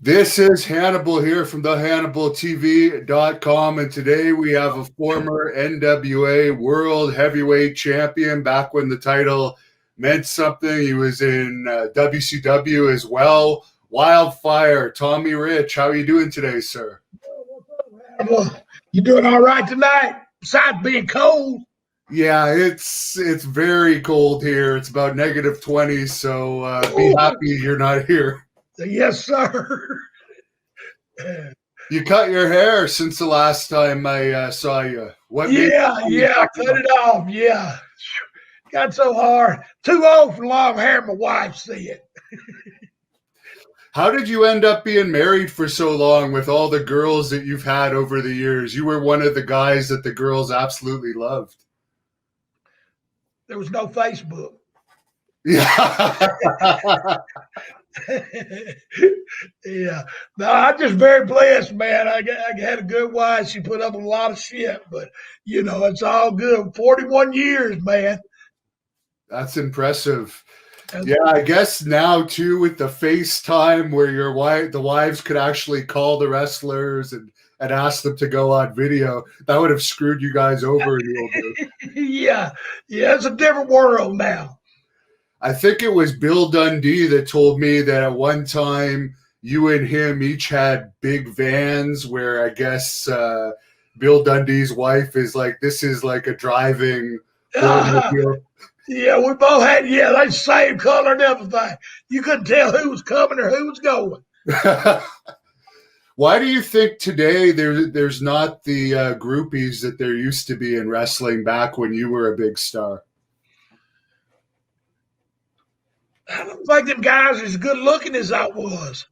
This is Hannibal here from the HannibalTV.com, and today we have a former NWA World Heavyweight Champion back when the title meant something. He was in WCW as well. Wildfire, Tommy Rich. How are you doing today, sir? Hannibal, you doing all right tonight, besides being cold? Yeah, it's very cold here. It's about -20, so be happy you're not here. Yes, sir. You cut your hair since the last time I saw you. What? Yeah, I cut it off. Yeah, got so hard. Too old for long hair. My wife said. How did you end up being married for so long with all the girls that you've had over the years? You were one of the guys that the girls absolutely loved. There was no Facebook. Yeah. Yeah. No, I'm just very blessed, man. I had a good wife. She put up with a lot of shit, but, it's all good. 41 years, man. That's impressive. Yeah, I guess now, too, with the FaceTime where the wives could actually call the wrestlers and ask them to go on video, that would have screwed you guys over a little bit. Yeah, it's a different world now. I think it was Bill Dundee that told me that at one time you and him each had big vans where I guess Bill Dundee's wife is like, this is like a driving automobile. Yeah, we both had, they same color and everything. You couldn't tell who was coming or who was going. Why do you think today there's not the groupies that there used to be in wrestling back when you were a big star? I don't think them guys are as good looking as I was.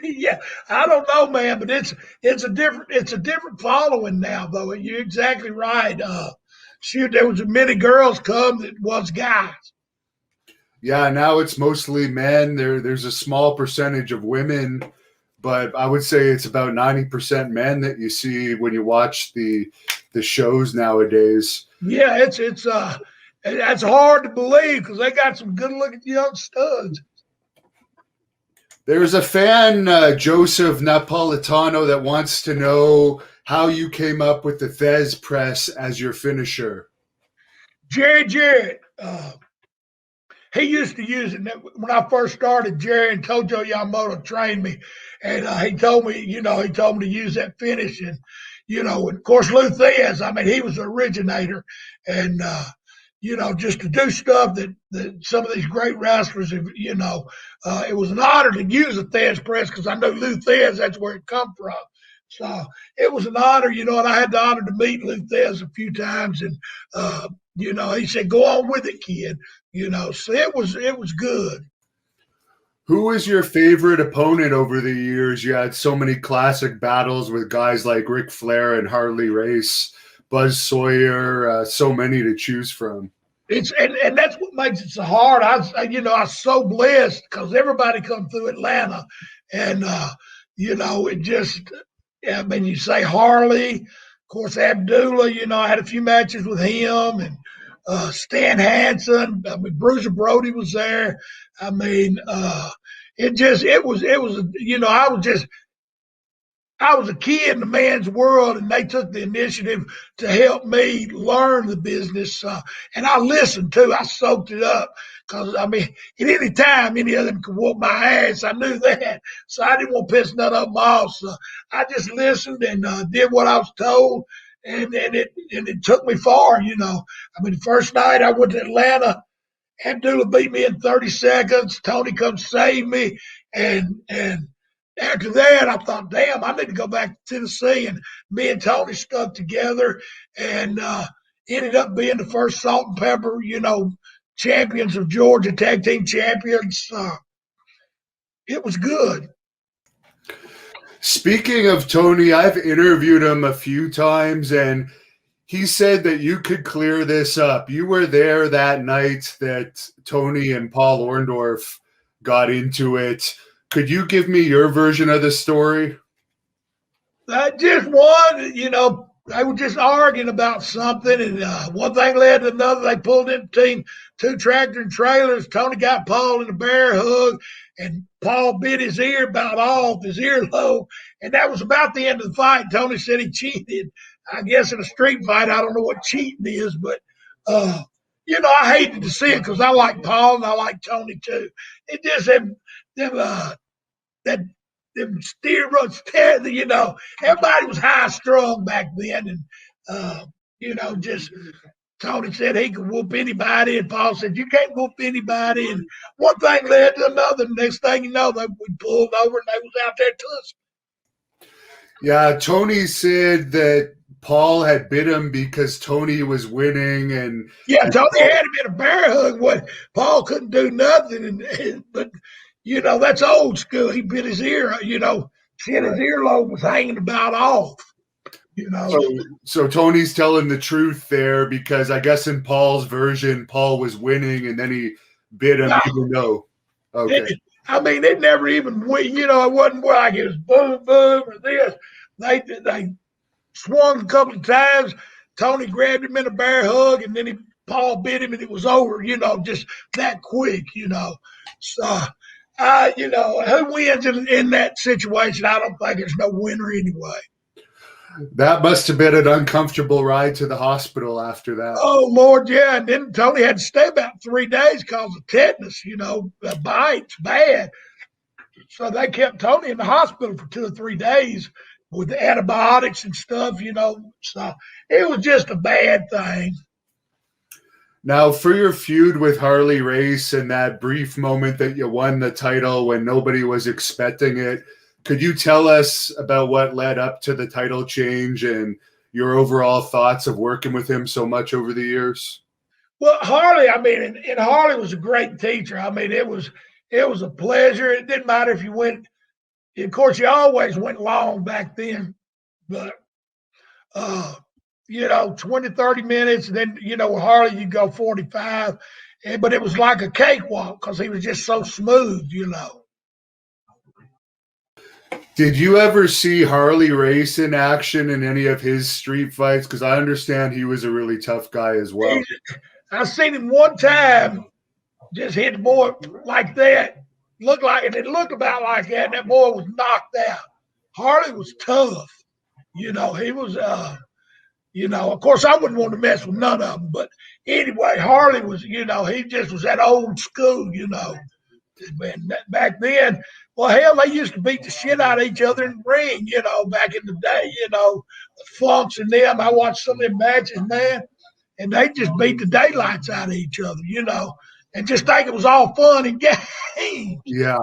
Yeah, I don't know, man, but it's a different following now, though. You're exactly right. Shoot, there was as many girls come that was guys. Yeah, now it's mostly men. There's a small percentage of women, but I would say it's about 90% men that you see when you watch the shows nowadays. Yeah, that's hard to believe because they got some good-looking young studs. There's a fan, Joseph Napolitano, that wants to know how you came up with the Fez press as your finisher. Jarrett, he used to use it when I first started. Jerry and Tojo Yamamoto trained me, and he told me, to use that finish, and of course Lou Thez. I mean, he was the originator, and just to do stuff that some of these great wrestlers, it was an honor to use a Thez press because I know Lou Thez, that's where it come from. So it was an honor, and I had the honor to meet Lou Thez a few times, and he said, "Go on with it, kid." So it was good. Who was your favorite opponent over the years? You had so many classic battles with guys like Ric Flair and Harley Race, Buzz Sawyer, so many to choose from. And that's what makes it so hard. I was so blessed because everybody come through Atlanta, and it just. I mean, you say Harley, of course, Abdullah. I had a few matches with him, and Stan Hansen. I mean, Bruiser Brody was there. I mean, it was. I was a kid in the man's world, and they took the initiative to help me learn the business. And I listened too. I soaked it up because, I mean, at any time, any of them could whoop my ass. I knew that. So I didn't want to piss none of them off. So I just listened and did what I was told. And it took me far, I mean, the first night I went to Atlanta, Abdullah beat me in 30 seconds. Tony come save me. And after that, I thought, damn, I need to go back to Tennessee. And me and Tony stuck together and ended up being the first Salt and Pepper, champions of Georgia, tag team champions. It was good. Speaking of Tony, I've interviewed him a few times, and he said that you could clear this up. You were there that night that Tony and Paul Orndorff got into it. Could you give me your version of the story? Just one, they were just arguing about something, and one thing led to another. They pulled in between two tractor and trailers. Tony got Paul in a bear hug, and Paul bit his ear about off, his earlobe, and that was about the end of the fight. Tony said he cheated. I guess in a street fight, I don't know what cheating is, but you know, I hated to see it because I like Paul and I like Tony too. It just them steroids, you know, everybody was high strung back then, and you know, just Tony said he could whoop anybody, and Paul said you can't whoop anybody, and one thing led to another. The next thing you know, we pulled over and they was out there tussling. Yeah, Tony said that Paul had bit him because Tony was winning, and Tony had him in a bear hug. What Paul couldn't do nothing, but you know that's old school. He bit his ear. You know, shit, his earlobe was hanging about off. You know, so Tony's telling the truth there because I guess in Paul's version, Paul was winning, and then he bit him even though. Okay. I mean, it never even went. You know, it wasn't like it was boom, boom, or this. They swung a couple of times. Tony grabbed him in a bear hug, and then Paul bit him, and it was over. You know, just that quick. You know, so you know who wins in that situation? I don't think there's no winner anyway. That must have been an uncomfortable ride to the hospital after that. Oh Lord, yeah. And then Tony had to stay about 3 days because of tetanus. You know, the bite's bad. So they kept Tony in the hospital for 2 or 3 days with the antibiotics and stuff, you know. So it was just a bad thing. Now, for your feud with Harley Race and that brief moment that you won the title when nobody was expecting it, could you tell us about what led up to the title change and your overall thoughts of working with him so much over the years? Well, Harley, I mean, and Harley was a great teacher. I mean, it was a pleasure. It didn't matter if you went. Of course, you always went long back then, but, you know, 20, 30 minutes. And then, you know, with Harley, you go 45. But it was like a cakewalk because he was just so smooth, you know. Did you ever see Harley Race in action in any of his street fights? Because I understand he was a really tough guy as well. I seen him one time just hit the boy like that. Looked like, and it looked about like that. And that boy was knocked out. Harley was tough. You know, he was, you know, of course, I wouldn't want to mess with none of them. But anyway, Harley was, you know, he just was that old school, you know. And back then, well, hell, they used to beat the shit out of each other in the ring, you know, back in the day, you know, the Funks and them. I watched some of them matches, man, and they just beat the daylights out of each other, you know, and just think it was all fun and games. Yeah.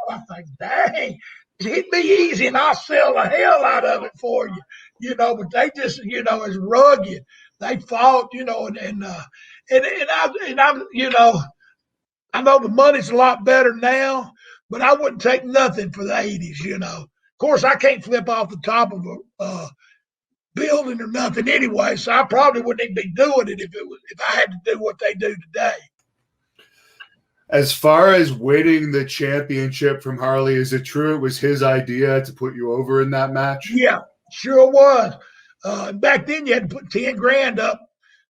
I think, dang, hit me easy and I'll sell the hell out of it for you, you know, but they just, you know, as rugged. They fought, you know, and I, you know, I know the money's a lot better now, but I wouldn't take nothing for the 80s, you know. Of course, I can't flip off the top of a building or nothing anyway, so I probably wouldn't even be doing it if I had to do what they do today. As far as winning the championship from Harley, is it true it was his idea to put you over in that match? Yeah, sure was. Back then, you had to put 10 grand up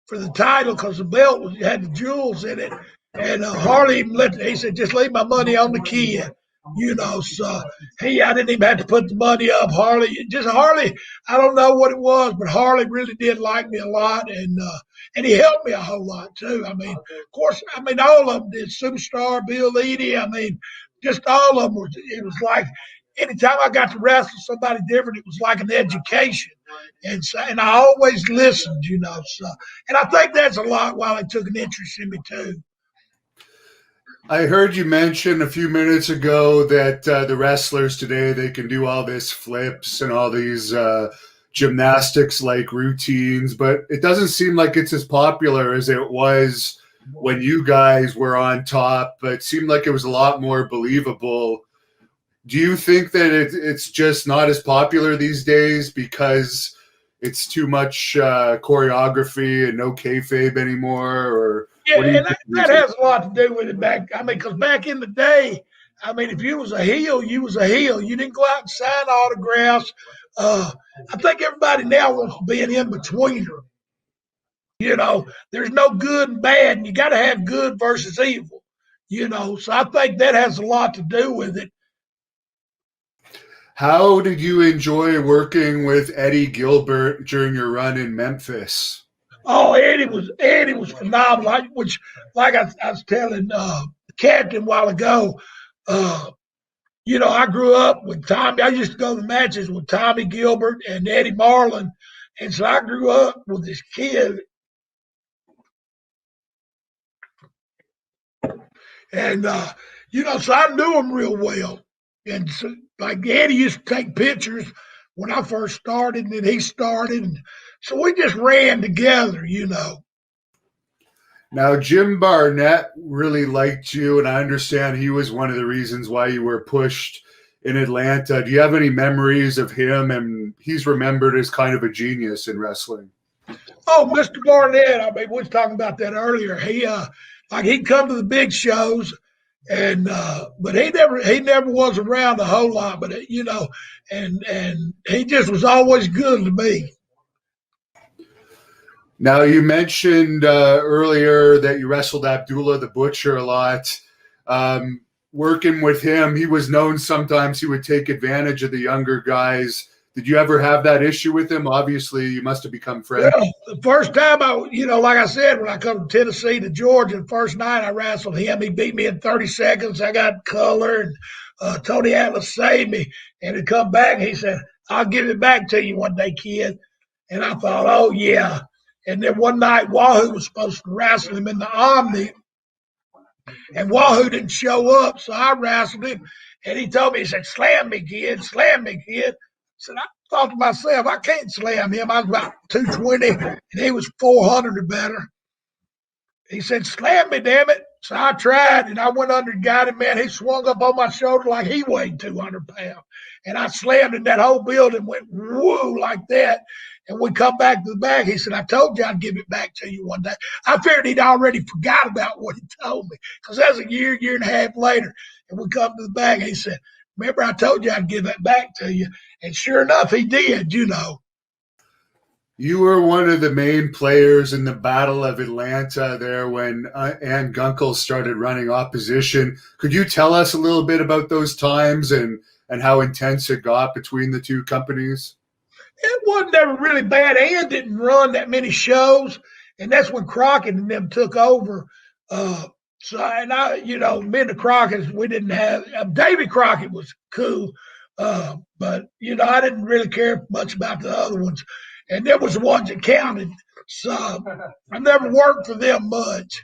for the title because the belt had the jewels in it. And Harley he said, just leave my money on the kid, you know. So I didn't even have to put the money up. Harley, I don't know what it was, but Harley really did like me a lot, and he helped me a whole lot too. I mean, of course, all of them did. Superstar, Bill Eadie, just all of them. It was like anytime I got to wrestle somebody different, it was like an education. And I always listened, you know. So, and I think that's a lot why they took an interest in me too. I heard you mention a few minutes ago that the wrestlers today, they can do all this flips and all these gymnastics-like routines, but it doesn't seem like it's as popular as it was when you guys were on top. It seemed like it was a lot more believable. Do you think that it's just not as popular these days because it's too much choreography and no kayfabe anymore? Or yeah, and that has a lot to do with it because back in the day, if you was a heel, you was a heel. You didn't go out and sign autographs. I think everybody now wants to be an in-betweener. You know, there's no good and bad, and you got to have good versus evil. You know, so I think that has a lot to do with it. How did you enjoy working with Eddie Gilbert during your run in Memphis? Oh, Eddie was phenomenal. Which, like I was telling the captain a while ago, you know, I grew up with Tommy. I used to go to matches with Tommy Gilbert and Eddie Marlin, and so I grew up with this kid. And, you know, so I knew him real well. And so, like, Eddie used to take pictures when I first started, and then he started. And so we just ran together, you know. Now, Jim Barnett really liked you, and I understand he was one of the reasons why you were pushed in Atlanta. Do you have any memories of him? And he's remembered as kind of a genius in wrestling. Oh, Mr. Barnett, I mean, we was talking about that earlier. He'd come to the big shows, and but he never was around a whole lot. But you know, and he just was always good to me. Now, you mentioned earlier that you wrestled Abdullah the Butcher a lot. Working with him, he was known sometimes he would take advantage of the younger guys. Did you ever have that issue with him? Obviously, you must have become friends. Well, the first time like I said, when I come to Tennessee to Georgia, the first night I wrestled him, he beat me in 30 seconds. I got color, and Tony Atlas saved me. And he come back, and he said, "I'll give it back to you one day, kid." And I thought, oh, yeah. And then one night, Wahoo was supposed to wrestle him in the Omni, and Wahoo didn't show up, so I wrestled him. And he told me, he said, "Slam me, kid, slam me, kid." I said, I thought to myself, I can't slam him. I was about 220, and he was 400 or better. He said, "Slam me, damn it." So I tried, and I went under and got him, man. He swung up on my shoulder like he weighed 200 pounds. And I slammed him. That whole building went woo like that. And we come back to the back. He said, "I told you I'd give it back to you one day." I figured he'd already forgot about what he told me, because that was a year and a half later. And we come to the back, and he said, "Remember, I told you I'd give that back to you." And sure enough, he did, you know. You were one of the main players in the Battle of Atlanta there when Ann Gunkel started running opposition. Could you tell us a little bit about those times and how intense it got between the two companies? It wasn't ever really bad. Ann didn't run that many shows, and that's when Crockett and them took over. Me and the Crockett's, we didn't have Davy Crockett was cool, but I didn't really care much about the other ones, and there was the ones that counted. So I never worked for them much.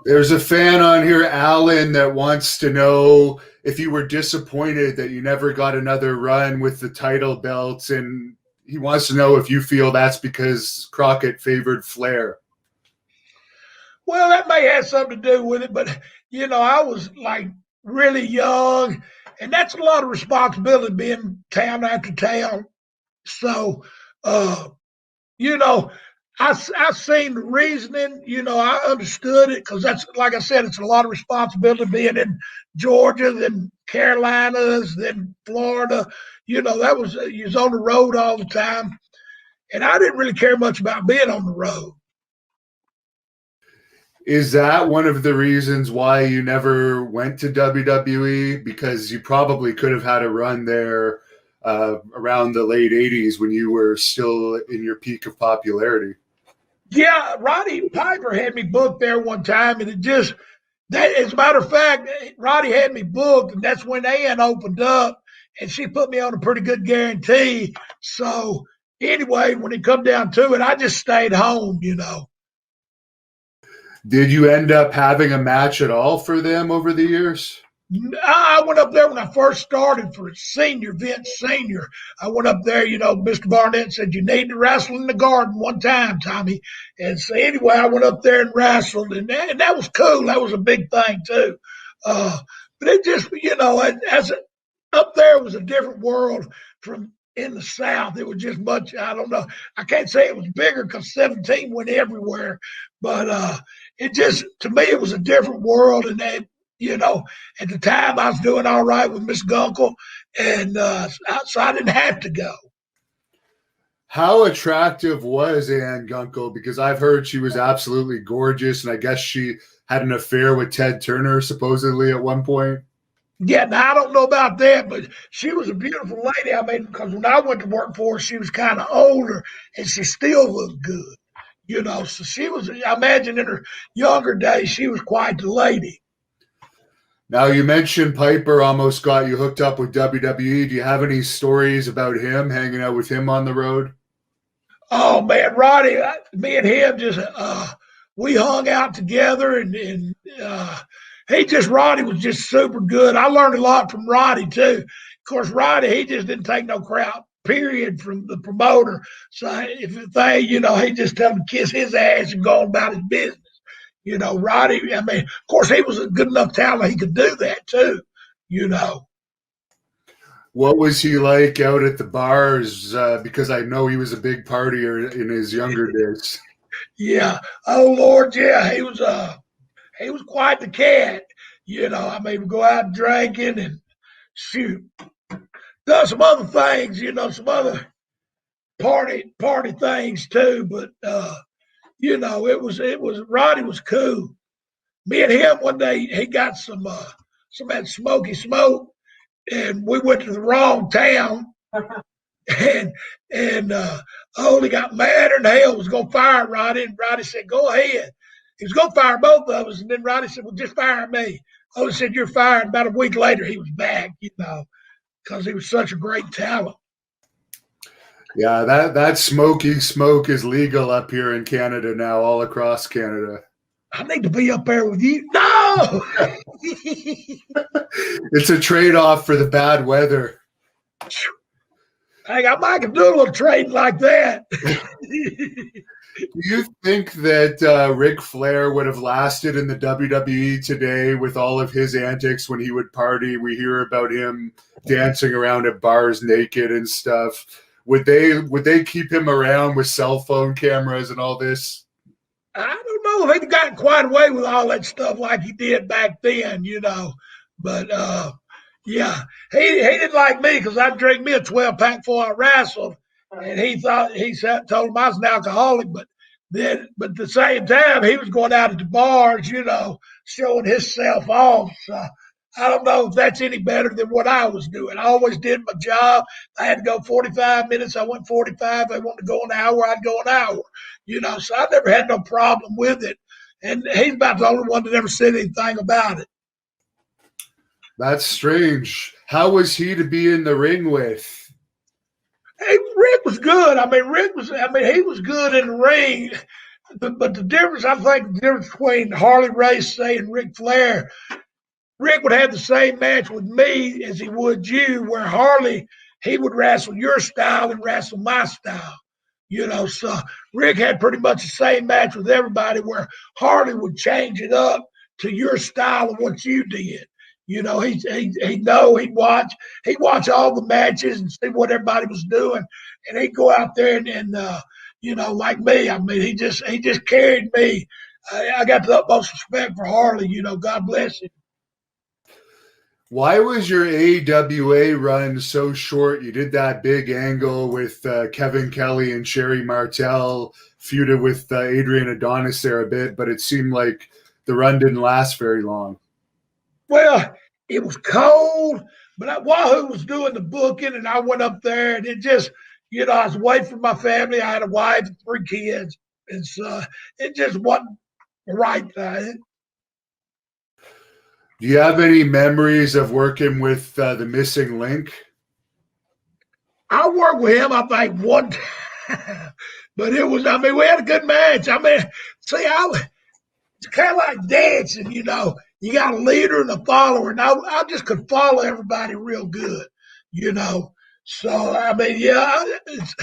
There's a fan on here, Alan, that wants to know if you were disappointed that you never got another run with the title belts, and he wants to know if you feel that's because Crockett favored Flair. Well, that may have something to do with it, but I was like really young, and that's a lot of responsibility being town after town. So, I seen the reasoning. I understood it, because that's, like I said, it's a lot of responsibility being in Georgia, then Carolinas, then Florida. That was you was on the road all the time, and I didn't really care much about being on the road. Is that one of the reasons why you never went to WWE? Because you probably could have had a run there around the late 80s when you were still in your peak of popularity. Yeah, Roddy Piper had me booked there one time, and as a matter of fact, Roddy had me booked, and that's when Ann opened up, and she put me on a pretty good guarantee. So anyway, when it come down to it, I just stayed home, Did you end up having a match at all for them over the years? I went up there when I first started for Vince Senior. I went up there, Mr. Barnett said, "You need to wrestle in the garden one time, Tommy." And so anyway, I went up there and wrestled, and that was cool. That was a big thing too. But it just, up there was a different world from in the South. It was just much, I don't know. I can't say it was bigger because 17 went everywhere, but it just, to me, it was a different world, and that, You know, at the time I was doing all right with Miss Gunkel, and so I didn't have to go. How attractive was Ann Gunkel? Because I've heard she was absolutely gorgeous, and I guess she had an affair with Ted Turner supposedly at one point. Yeah, now I don't know about that, but she was a beautiful lady. I mean, because when I went to work for her, she was kind of older, and she still looked good. You know, so she was. I imagine in her younger days, she was quite the lady. Now, you mentioned Piper almost got you hooked up with WWE. Do you have any stories about him, hanging out with him on the road? Oh man, Roddy, me and him just we hung out together, and Roddy was just super good. I learned a lot from Roddy too. Of course, Roddy, he just didn't take no crap, period, from the promoter. So if they, he just tell him to kiss his ass and go on about his business. You know, Roddy, I mean, of course, he was a good enough talent, he could do that too, you know. What was he like out at the bars? Because I know he was a big partier in his younger days. Yeah. Oh Lord, yeah, he was quite the cat. You know, I mean, we go out drinking and shoot, done some other things, some other party things too. But it was Roddy was cool. Me and him one day, he got some of that smoky smoke, and we went to the wrong town, and Ole got madder than hell, was gonna fire Roddy, and Roddy said, "Go ahead." He was gonna fire both of us, and then Roddy said, "Well, just fire me." Ole said, "You're fired." About a week later, he was back, because he was such a great talent. Yeah, that smoky smoke is legal up here in Canada now, all across Canada. I need to be up there with you. No! It's a trade-off for the bad weather. Hey, I might could do a little trading like that. Do you think that Ric Flair would have lasted in the WWE today with all of his antics when he would party? We hear about him dancing around at bars naked and stuff. Would they keep him around with cell phone cameras and all this? I don't know if he'd gotten quite away with all that stuff like he did back then, But yeah, he didn't like me because I drank me a 12-pack before I wrestled, and he told him I was an alcoholic. But at the same time, he was going out at the bars, showing himself off. So I don't know if that's any better than what I was doing. I always did my job. I had to go 45 minutes. I went 45. They wanted to go an hour. I'd go an hour. So I never had no problem with it. And he's about the only one that ever said anything about it. That's strange. How was he to be in the ring with? Hey, Rick was good. He was good in the ring. But the difference, I think, the difference between Harley Race, say, and Ric Flair, Rick would have the same match with me as he would you, where Harley, he would wrestle your style and wrestle my style. So Rick had pretty much the same match with everybody, where Harley would change it up to your style of what you did. He'd watch all the matches and see what everybody was doing, and he'd go out there and like me. I mean, he just carried me. I got the utmost respect for Harley. God bless him. Why was your AWA run so short? You did that big angle with Kevin Kelly and Sherry Martel, feuded with Adrian Adonis there a bit, but it seemed like the run didn't last very long. Well, it was cold, but Wahoo was doing the booking, and I went up there, and it just, I was away from my family. I had a wife and 3 kids, and so it just wasn't the right thing. Do you have any memories of working with the Missing Link? I worked with him, I think, one time, but we had a good match. It's kind of like dancing, You got a leader and a follower, and I just could follow everybody real good, So, it's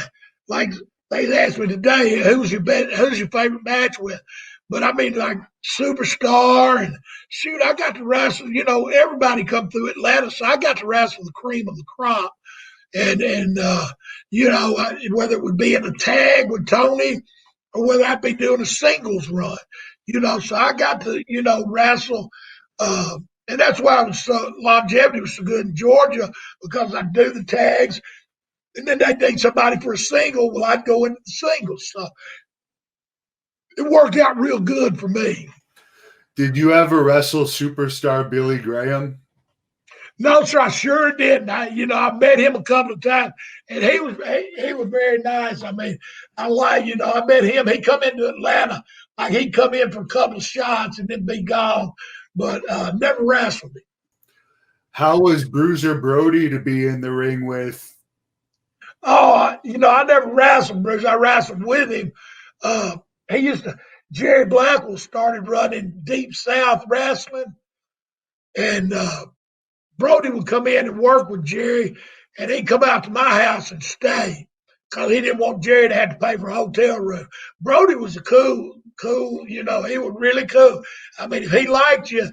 like they asked me today, who's your favorite match with? But like Superstar, and shoot, I got to wrestle, everybody come through Atlanta, so I got to wrestle the cream of the crop. And whether it would be in a tag with Tony or whether I'd be doing a singles run, so I got to, wrestle And that's why I was longevity was so good in Georgia, because I do the tags, and then they need somebody for a single. Well, I'd go into the singles. So it worked out real good for me. Did you ever wrestle superstar Billy Graham? No, sir, I sure didn't. I met him a couple of times, and he was very nice. I mean, I met him. He come into Atlanta, like he'd come in for a couple of shots and then be gone, but never wrestled me. How was Bruiser Brody to be in the ring with? Oh, I never wrestled Bruce. I wrestled with him. Jerry Blackwell started running Deep South Wrestling, and Brody would come in and work with Jerry, and he'd come out to my house and stay because he didn't want Jerry to have to pay for a hotel room. Brody was a cool, he was really cool. I mean, if he liked you,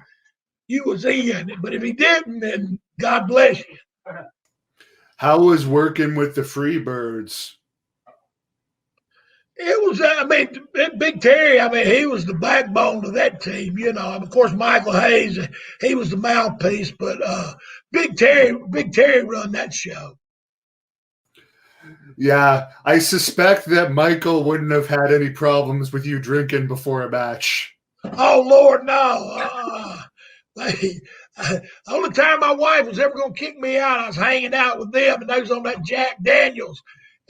you was in. But if he didn't, then God bless you. How was working with the Freebirds? It was, Big Terry, he was the backbone of that team, Of course, Michael Hayes, he was the mouthpiece, but Big Terry run that show. Yeah, I suspect that Michael wouldn't have had any problems with you drinking before a match. Oh, Lord, no. The only time my wife was ever going to kick me out, I was hanging out with them, and they was on that Jack Daniels.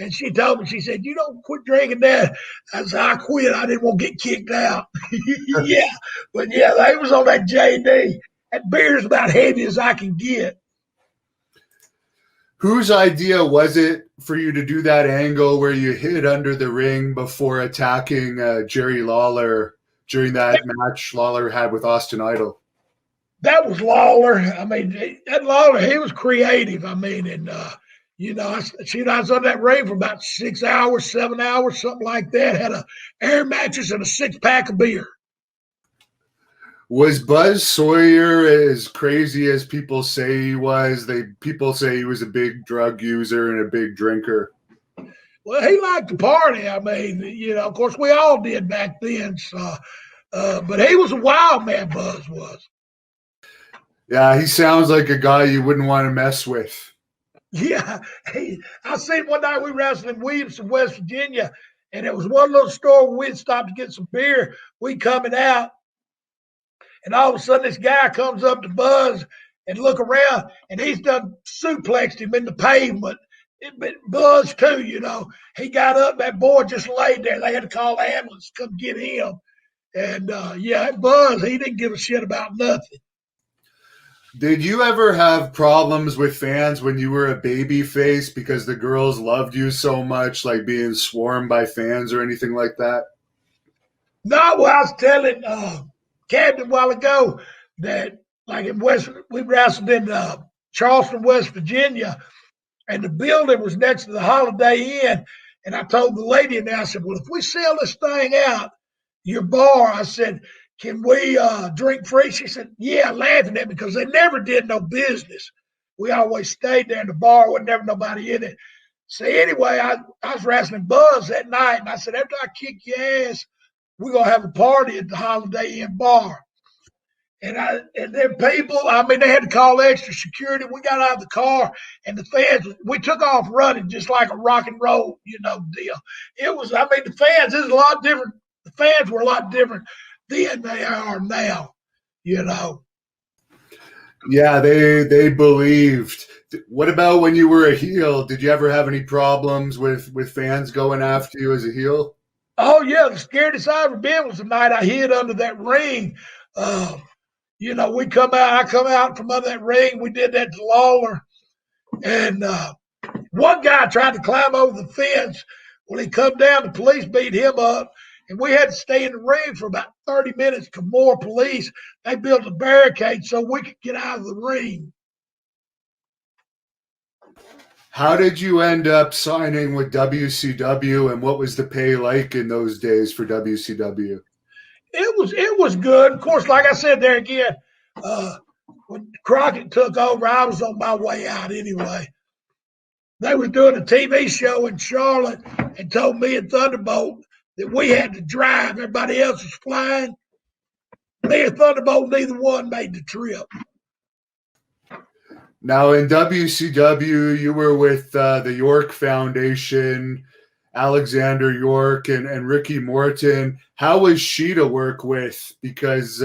And she told me, she said, "You don't quit drinking that." I said, "I quit. I didn't want to get kicked out." Yeah. But yeah, they was on that JD. That beer's about heavy as I can get. Whose idea was it for you to do that angle where you hid under the ring before attacking Jerry Lawler during that match Lawler had with Austin Idol? That was Lawler. That Lawler, he was creative. I was on that ring for about 6 hours, 7 hours, something like that. Had a air mattress and a 6-pack of beer. Was Buz Sawyer as crazy as people say he was? People say he was a big drug user and a big drinker. Well, he liked to party. Of course, we all did back then. So, but he was a wild man, Buz was. Yeah, he sounds like a guy you wouldn't want to mess with. Yeah, I seen one night we wrestled in Williamson, West Virginia, and it was one little store where we'd stopped to get some beer. We coming out, and all of a sudden this guy comes up to Buz and look around, and he's done suplexed him in the pavement. Buz too, he got up, that boy just laid there. They had to call the ambulance to come get him. And Buz, he didn't give a shit about nothing. Did you ever have problems with fans when you were a baby face because the girls loved you so much, like being swarmed by fans or anything like that? No, well, I was telling Captain a while ago that, like we wrestled in Charleston, West Virginia, and the building was next to the Holiday Inn. And I told the lady in there, I said, "Well, if we sell this thing out, your bar," I said, "can we drink free?" She said, "Yeah," laughing at me because they never did no business. We always stayed there in the bar with never nobody in it. So anyway, I was wrestling Buz that night, and I said, "After I kick your ass, we're going to have a party at the Holiday Inn bar." And then people, they had to call extra security. We got out of the car, and the fans, we took off running just like a rock and roll, deal. It was, the fans, it was a lot different. The fans were a lot different then they are now, Yeah, they believed. What about when you were a heel? Did you ever have any problems with fans going after you as a heel? Oh, yeah. The scariest I ever been was the night I hid under that ring. I come out from under that ring. We did that to Lawler. And one guy tried to climb over the fence. When he come down, the police beat him up. And we had to stay in the ring for about 30 minutes because more police. They built a barricade so we could get out of the ring. How did you end up signing with WCW, and what was the pay like in those days for WCW? It was good. Of course, like I said there again, when Crockett took over, I was on my way out anyway. They were doing a TV show in Charlotte and told me and Thunderbolt that we had to drive. Everybody else was flying. Me and Thunderbolt, neither one made the trip. Now in WCW, you were with the York Foundation, Alexander York, and Ricky Morton. How was she to work with? Because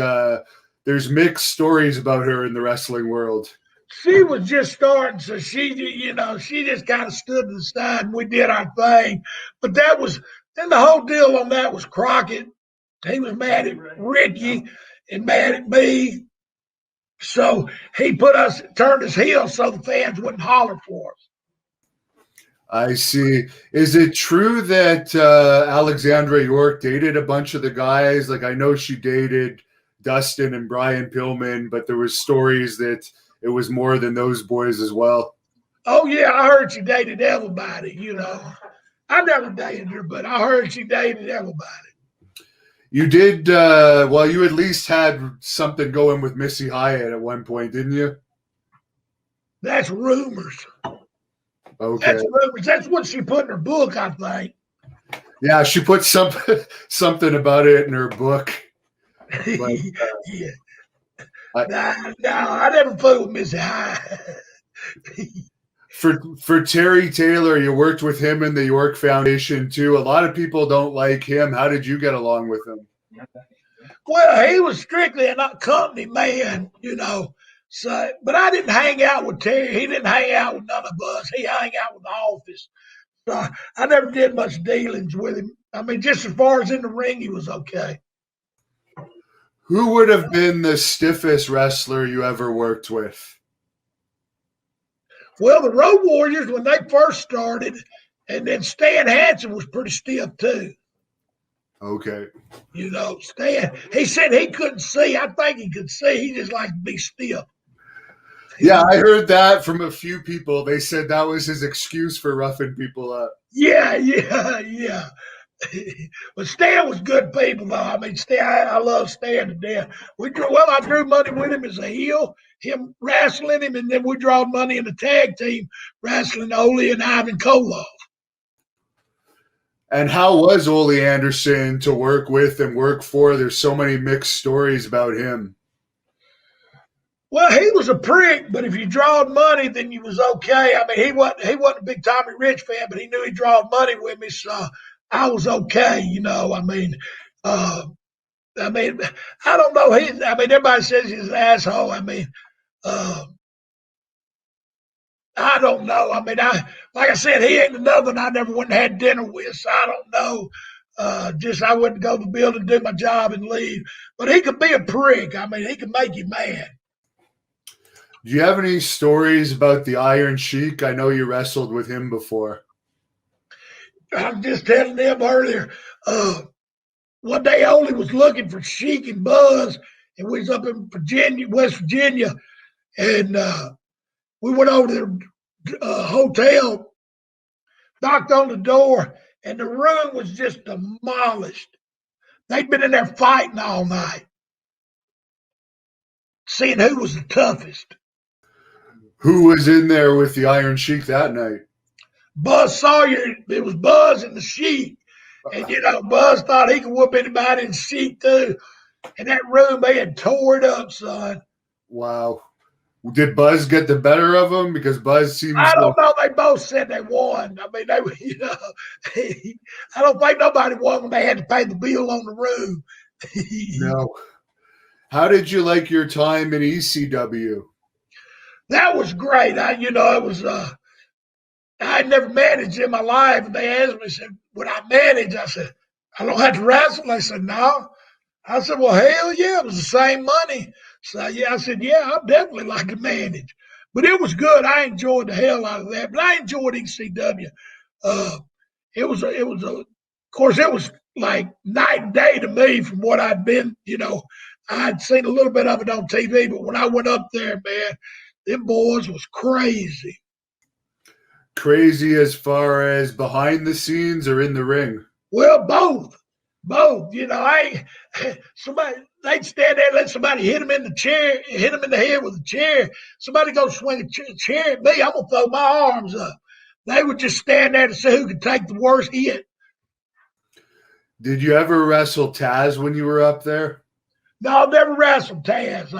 there's mixed stories about her in the wrestling world. She was just starting, so she just kind of stood to the side and we did our thing. But then the whole deal on that was Crockett. He was mad at Ricky and mad at me. So he turned his heel so the fans wouldn't holler for us. I see. Is it true that Alexandra York dated a bunch of the guys? Like, I know she dated Dustin and Brian Pillman, but there was stories that it was more than those boys as well. Oh, yeah, I heard she dated everybody, I never dated her, but I heard she dated everybody. You did, well, you at least had something going with Missy Hyatt at one point, didn't you? That's rumors. Okay. That's rumors. That's what she put in her book, I think. Yeah, she put something about it in her book. But, yeah. I never fooled Missy Hyatt. For Terry Taylor, you worked with him in the York Foundation too. A lot of people don't like him. How did you get along with him? Well, he was strictly a company man, So, but I didn't hang out with Terry. He didn't hang out with none of us. He hung out with the office. So I never did much dealings with him. I mean, just as far as in the ring, he was okay. Who would have been the stiffest wrestler you ever worked with? Well, the Road Warriors, when they first started, and then Stan Hansen was pretty stiff too. Okay. Stan, he said he couldn't see. I think he could see. He just liked to be stiff. Yeah, I heard that from a few people. They said that was his excuse for roughing people up. Yeah. But Stan was good people, though. I mean, Stan, I love Stan to death. I drew money with him as a heel, him wrestling him, and then we drawed money in the tag team, wrestling Ole and Ivan Koloff. And how was Ole Anderson to work with and work for? There's so many mixed stories about him. Well, he was a prick, but if you drawed money, then you was okay. I mean, he wasn't a big Tommy Rich fan, but he knew he drawed money with me, so I was okay. I mean, I don't know. Everybody says he's an asshole. I mean, I don't know. I mean, like I said, he ain't another one I never went and had dinner with, so I don't know. I wouldn't go to the building, do my job, and leave. But he could be a prick. I mean, he could make you mad. Do you have any stories about the Iron Sheik? I know you wrestled with him before. I was just telling them earlier. One day, Ole was looking for Sheik and Buzz, and we was up in Virginia, West Virginia, and we went over to the hotel, knocked on the door, and the room was just demolished. They'd been in there fighting all night, seeing who was the toughest. Who was in there with the Iron Sheik that night? Buzz Sawyer. It was Buzz and the Sheik. And, Buzz thought he could whoop anybody and Sheik too. In that room, they had tore it up, son. Wow. Did Buzz get the better of him? Because Buzz seems. I don't know. They both said they won. I mean, I don't think nobody won when they had to pay the bill on the room. No. How did you like your time in ECW? That was great. It was. I'd never managed in my life, and they asked me, said, "Would I manage?" I said, "I don't have to wrestle." They said, "No." I said, "Well, hell yeah, it was the same money." So yeah, I said, "Yeah, I'd definitely like to manage." But it was good. I enjoyed the hell out of that. But I enjoyed ECW. Of course, it was like night and day to me from what I'd been. I'd seen a little bit of it on TV, but when I went up there, man, them boys was crazy. Crazy as far as behind the scenes or in the ring? Well, both. They'd stand there and let somebody hit them in the chair, hit them in the head with a chair. Somebody go swing a chair at me, I'm going to throw my arms up. They would just stand there to see who could take the worst hit. Did you ever wrestle Taz when you were up there? No, I've never wrestled Taz.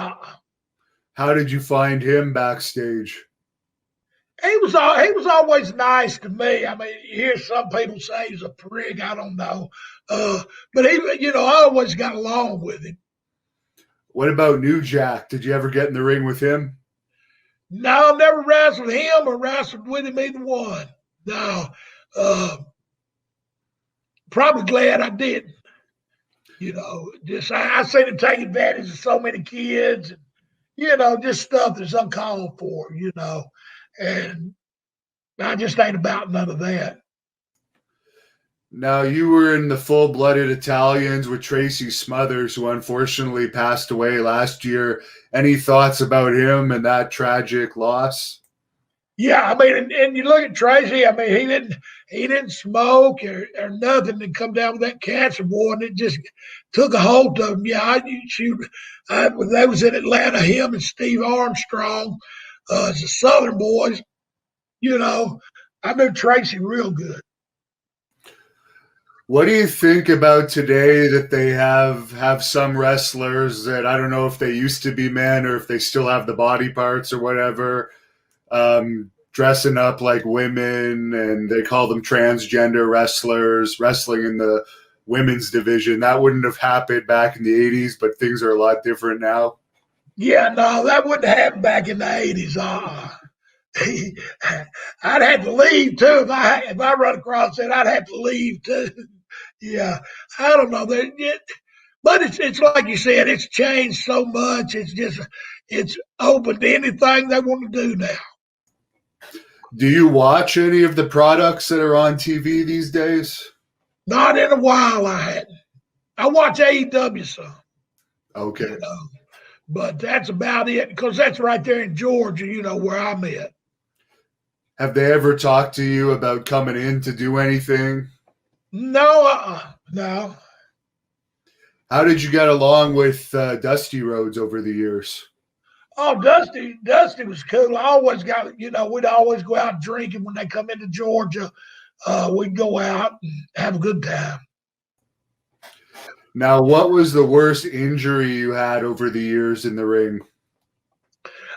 How did you find him backstage? He was always nice to me. I mean, you hear some people say he's a prig. I don't know, but I always got along with him. What about New Jack? Did you ever get in the ring with him? No, I never wrestled him or wrestled with him either one. No, probably glad I didn't. I seen him take advantage of so many kids, and just stuff that's uncalled for. And I just ain't about none of that. Now, you were in the Full-Blooded Italians with Tracy Smothers, who unfortunately passed away last year. Any thoughts about him and that tragic loss? Yeah, I mean, and you look at Tracy. I mean, he didn't smoke or nothing, and come down with that cancer, boy, and it just took a hold of him. Yeah, they was in Atlanta. Him and Steve Armstrong, as the Southern boys. I knew Tracy real good. What do you think about today that they have some wrestlers that I don't know if they used to be men or if they still have the body parts or whatever, dressing up like women, and they call them transgender wrestlers, wrestling in the women's division? That wouldn't have happened back in the 80s, but things are a lot different now. Yeah, no, that wouldn't happen back in the 80s. I'd have to leave too if I run across it. I'd have to leave too. Yeah, I don't know. But it's like you said. It's changed so much. It's open to anything they want to do now. Do you watch any of the products that are on TV these days? Not in a while. I hadn't. I watch AEW some. Okay. But that's about it, because that's right there in Georgia. Where I'm at. Have they ever talked to you about coming in to do anything? No, no. How did you get along with Dusty Rhodes over the years? Oh, Dusty was cool. I always we'd always go out drinking when they come into Georgia. We'd go out and have a good time. Now, what was the worst injury you had over the years in the ring?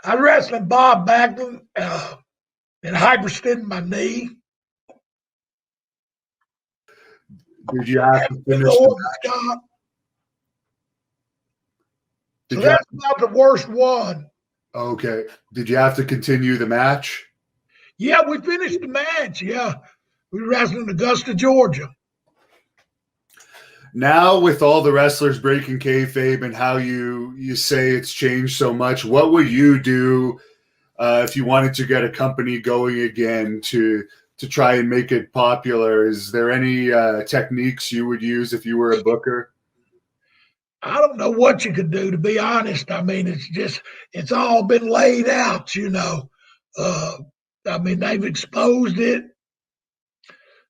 I wrestled Bob Backlund and hyperextended my knee. Did you have to finish the match? So that's about the worst one. Okay. Did you have to continue the match? Yeah, we finished the match. Yeah. We wrestled in Augusta, Georgia. Now, with all the wrestlers breaking kayfabe and how you say it's changed so much, what would you do if you wanted to get a company going again to try and make it popular? Is there any techniques you would use if you were a booker? I don't know what you could do, to be honest. I mean, it's all been laid out, I mean, they've exposed it.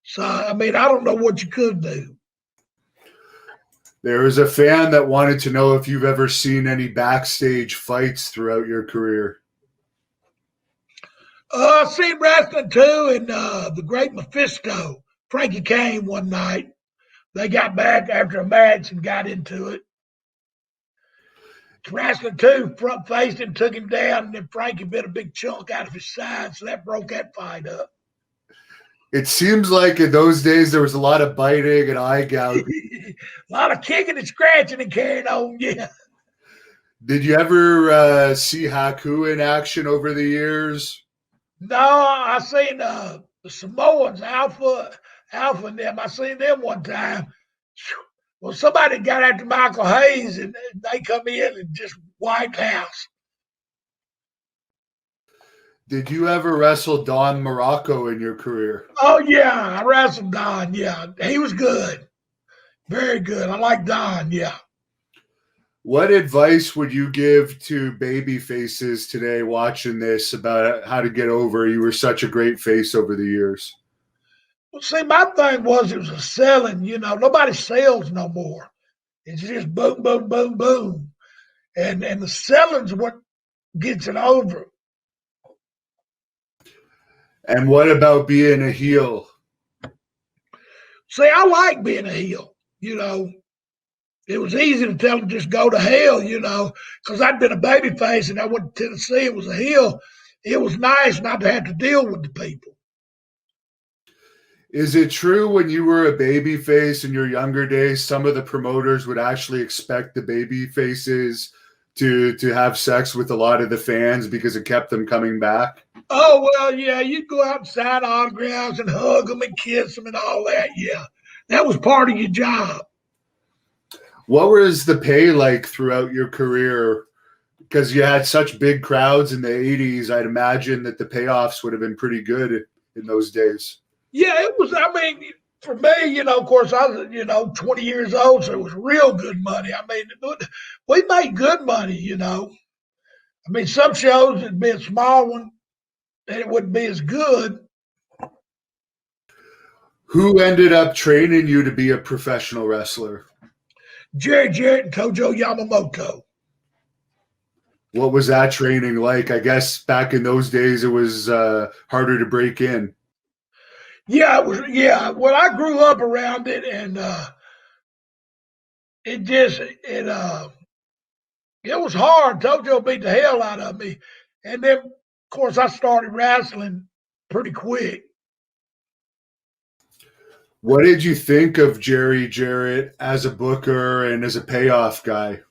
So, I mean, I don't know what you could do. There was a fan that wanted to know if you've ever seen any backstage fights throughout your career. I've seen wrestling too, and the Great Mephisto, Frankie Kane, one night. They got back after a match and got into it. Wrestling too, front faced him, took him down, and then Frankie bit a big chunk out of his side, so that broke that fight up. It seems like in those days there was a lot of biting and eye gouging. A lot of kicking and scratching and carrying on, yeah. Did you ever see Haku in action over the years? No, I seen the Samoans, Alpha and them. I seen them one time. Well, somebody got after Michael Hayes, and they come in and just wiped house. Did you ever wrestle Don Morocco in your career? Oh, yeah, I wrestled Don, yeah. He was good. Very good. I like Don, yeah. What advice would you give to baby faces today watching this about how to get over? You were such a great face over the years. Well, see, my thing was it was a selling. Nobody sells no more. It's just boom, boom, boom, boom. And the selling's what gets it over. And what about being a heel? See, I like being a heel. It was easy to tell them just go to hell, because I'd been a baby face and I went to Tennessee. It was a hill. It was nice not to have to deal with the people. Is it true when you were a baby face in your younger days, some of the promoters would actually expect the baby faces to have sex with a lot of the fans because it kept them coming back? Oh, well, yeah, you'd go out and sign autographs and hug them and kiss them and all that. Yeah, that was part of your job. What was the pay like throughout your career? Because you had such big crowds in the 80s, I'd imagine that the payoffs would have been pretty good in those days. Yeah, it was. I mean, for me, of course, I was, 20 years old, so it was real good money. I mean, we made good money, I mean, some shows it'd be a small one and it wouldn't be as good. Who ended up training you to be a professional wrestler? Jerry Jarrett and Tojo Yamamoto. What was that training like? I guess back in those days it was harder to break in. Yeah, it was. Yeah, well, I grew up around it, and it was hard. Tojo beat the hell out of me, and then of course I started wrestling pretty quick. What did you think of Jerry Jarrett as a booker and as a payoff guy?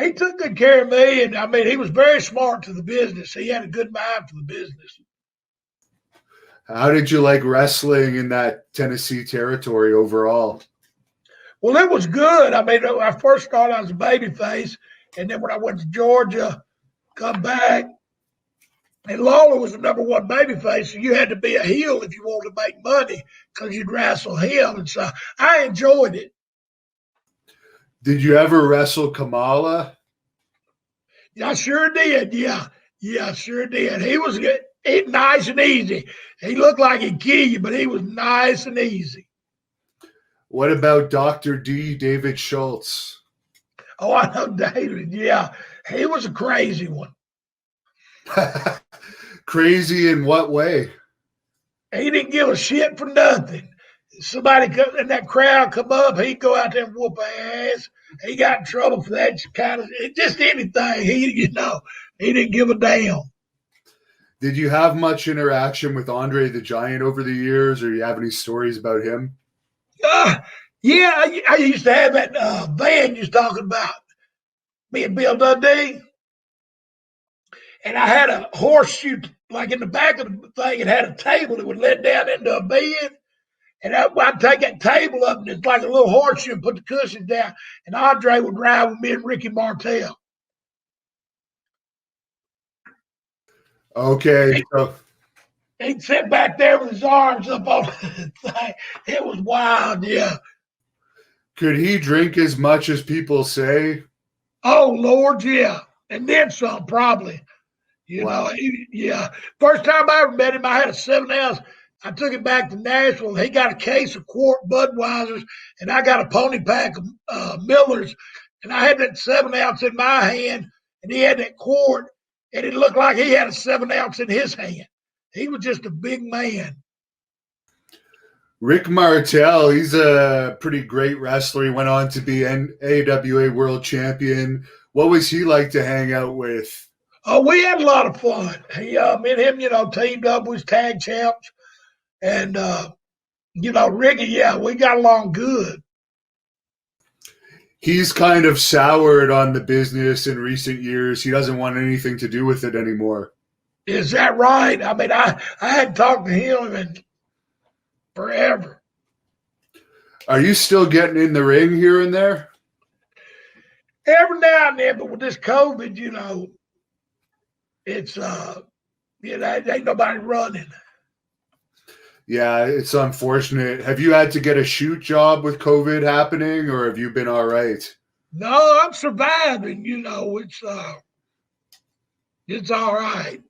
He took good care of me, and I mean, he was very smart to the business. He had a good mind for the business. How did you like wrestling in that Tennessee territory overall? Well, it was good. I mean, when I first started, I was a babyface, and then when I went to Georgia, come back, and Lawler was the number one babyface, so you had to be a heel if you wanted to make money because you'd wrestle him, and so I enjoyed it. Did you ever wrestle Kamala? Yeah, I sure did. Yeah, I sure did. He was good. Nice and easy. He looked like he'd kill you, but he was nice and easy. What about Dr. D, David Schultz? Oh, I know David. Yeah, he was a crazy one. Crazy in what way? He didn't give a shit for nothing. Somebody in that crowd come up, he'd go out there and whoop their ass. He got in trouble for that kind of just anything. He didn't give a damn. Did you have much interaction with Andre the Giant over the years, or you have any stories about him? Yeah, I used to have that van you was talking about, me and Bill Dundee. And I had a horseshoe, like in the back of the thing, it had a table that would let down into a bed. And I'd take that table up, and it's like a little horseshoe, and put the cushions down. And Andre would ride with me and Ricky Martel. Okay. He'd sit back there with his arms up on the thing. It was wild, yeah. Could he drink as much as people say? Oh, Lord, yeah. And then some, probably. Wow. Yeah. First time I ever met him, I had a 7-ounce. I took it back to Nashville. He got a case of quart Budweisers, and I got a pony pack of Millers. And I had that 7-ounce in my hand, and he had that quart, and it looked like he had a 7-ounce in his hand. He was just a big man. Rick Martel, he's a pretty great wrestler. He went on to be AWA World Champion. What was he like to hang out with? Oh, we had a lot of fun. Me and him, teamed up. We was tag champs. And, Ricky, yeah, we got along good. He's kind of soured on the business in recent years. He doesn't want anything to do with it anymore. Is that right? I mean, I hadn't talked to him in forever. Are you still getting in the ring here and there? Every now and then, but with this COVID, it's, ain't nobody running. Yeah, it's unfortunate. Have you had to get a shoot job with COVID happening, or have you been all right? No, I'm surviving. It's all right.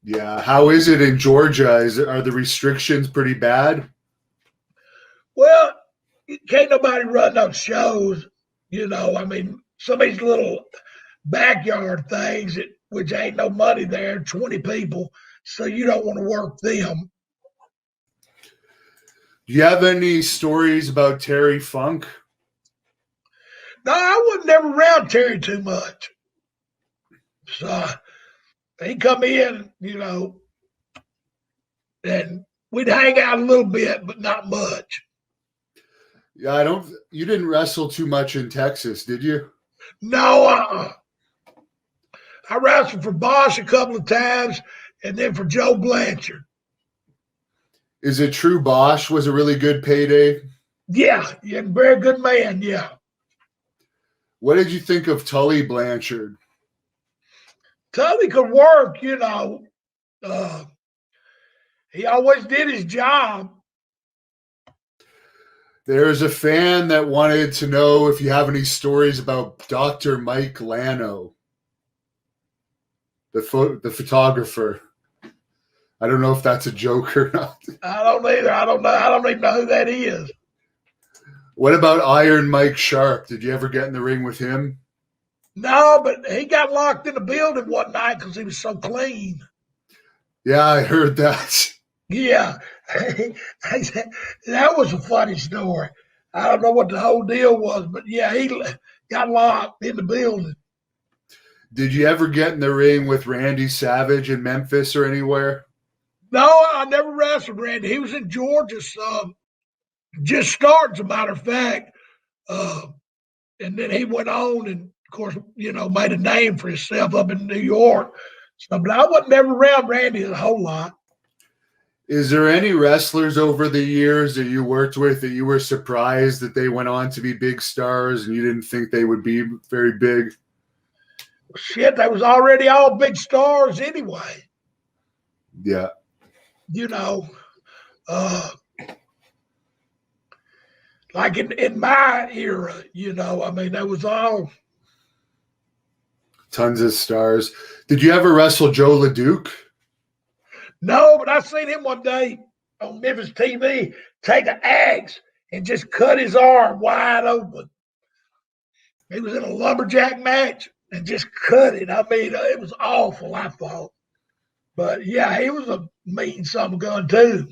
Yeah. How is it in Georgia? Are the restrictions pretty bad? Well, can't nobody run no shows. I mean, some of these little backyard things, which ain't no money there, 20 people. So you don't want to work them. Do you have any stories about Terry Funk? No, I wasn't never around Terry too much. So he come in, and we'd hang out a little bit, but not much. Yeah, you didn't wrestle too much in Texas, did you? No, I wrestled for Bosch a couple of times and then for Joe Blanchard. Is it true Bosch was a really good payday? Yeah, very good man, yeah. What did you think of Tully Blanchard? Tully could work, he always did his job. There's a fan that wanted to know if you have any stories about Dr. Mike Lano, the photographer. I don't know if that's a joke or not. I don't either. I don't know. I don't even know who that is. What about Iron Mike Sharp? Did you ever get in the ring with him? No, but he got locked in the building one night because he was so clean. Yeah, I heard that. Yeah. That was a funny story. I don't know what the whole deal was, but yeah, he got locked in the building. Did you ever get in the ring with Randy Savage in Memphis or anywhere? No, I never wrestled Randy. He was in Georgia, just starting, as a matter of fact. And then he went on and, of course, made a name for himself up in New York. So, but I wasn't never around Randy a whole lot. Is there any wrestlers over the years that you worked with that you were surprised that they went on to be big stars and you didn't think they would be very big? Shit, they was already all big stars anyway. Yeah. Like in my era, that was all. Tons of stars. Did you ever wrestle Joe LeDuc? No, but I seen him one day on Memphis TV take an axe and just cut his arm wide open. He was in a lumberjack match and just cut it. I mean, it was awful, I thought. But yeah, he was a mean son of a gun too.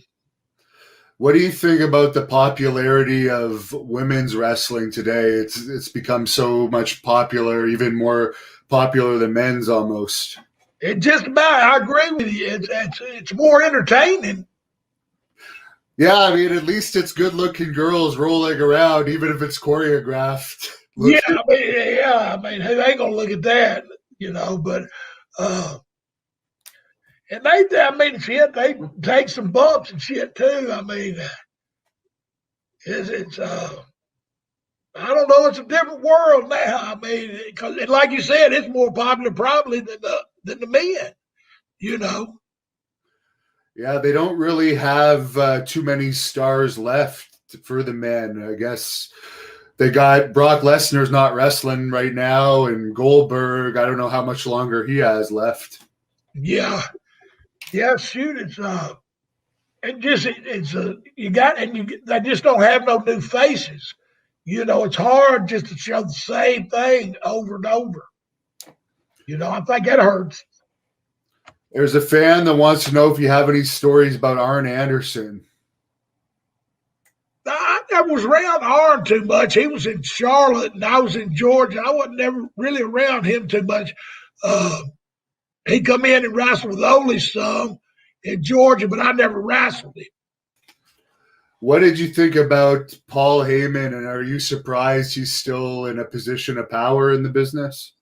What do you think about the popularity of women's wrestling today? It's become so much popular, even more popular than men's almost. It just about, I agree with you. It's more entertaining. Yeah, I mean, at least it's good-looking girls rolling around, even if it's choreographed. Yeah, I mean, who ain't gonna look at that, But and shit, they take some bumps and shit too. I mean, it's I don't know. It's a different world now. I mean, because like you said, it's more popular probably than the men. Yeah, they don't really have too many stars left for the men. I guess they got Brock Lesnar's not wrestling right now, and Goldberg. I don't know how much longer he has left. Yeah, shoot, they just don't have no new faces. It's hard just to show the same thing over and over. I think that hurts. There's a fan that wants to know if you have any stories about Arn Anderson. I never was around Arn too much. He was in Charlotte and I was in Georgia. I wasn't never really around him too much. He come in and wrestled with Ole some in Georgia, but I never wrestled him. What did you think about Paul Heyman, and are you surprised he's still in a position of power in the business?